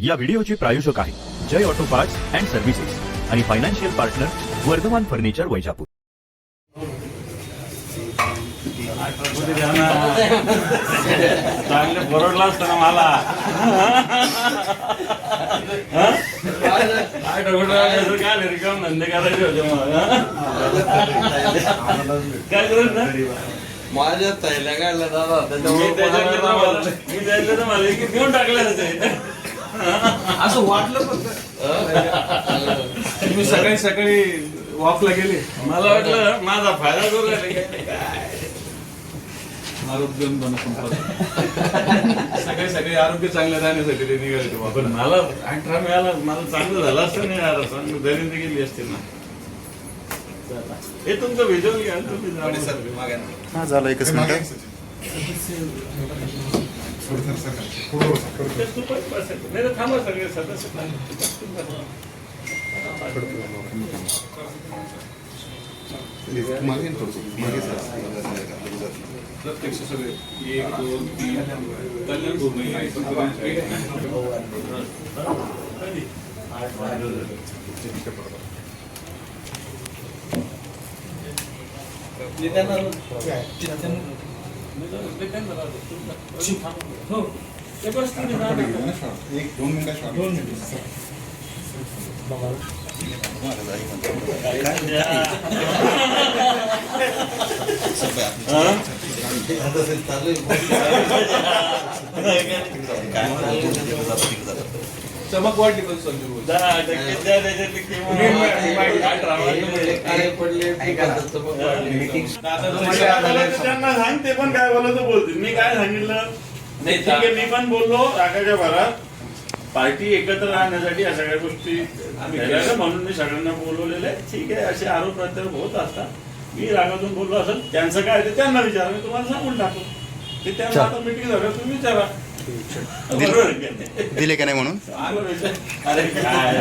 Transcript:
या व्हिडिओचे प्रायोजक आहे Jai auto parts and services आणि financial partner Vardhaman furniture Vaijapur. चांगले परवडला असतं ना मला. काय रिकाम धंदे करायचे होते मला. काय करत ना माझ्या थैल्या काढल्या दादा मी त्याच्यातलं तर मला एक घेऊन टाकले होते. असं वाटलं फक्त तुम्ही सकाळी सकाळी वॉकला गेले. मला वाटलं माझा फायदा करू राहिले काय. आरोग्य सकाळी सकाळी आरोग्य चांगलं राहण्यासाठी ते निघाले ते पण मला 18 मिळाला मला चांगलं झालं असतं नाही यार. चांगलं दरिंद गेली असते ना. हे तुमचं व्हिज्युअल घ्या तुम्ही. हा झालं एकच मिनिट. नाही तर थांबा सगळे सदस्य. प्रत्यक्ष सगळे 1 2 3 कल्याण भूमी चमक वाटली पण संजू त्यांना सांग ते पण काय बोलत बोलतील. मी काय सांगितलं नाही ठीक आहे. मी पण बोललो रागाच्या भरात पार्टी एकत्र राहण्यासाठी या सगळ्या गोष्टी म्हणून मी सगळ्यांना बोलवलेलं आहे. ठीक आहे. असे आरोप प्रत्यारोप होत असतात. मी रागातून बोललो असेल त्यांचं काय ते त्यांना विचारा. मी तुम्हाला सांगून टाकतो ते त्यांना आता मिटिंग झालं तुम्ही विचारा दिले का नाही म्हणून. अरे काय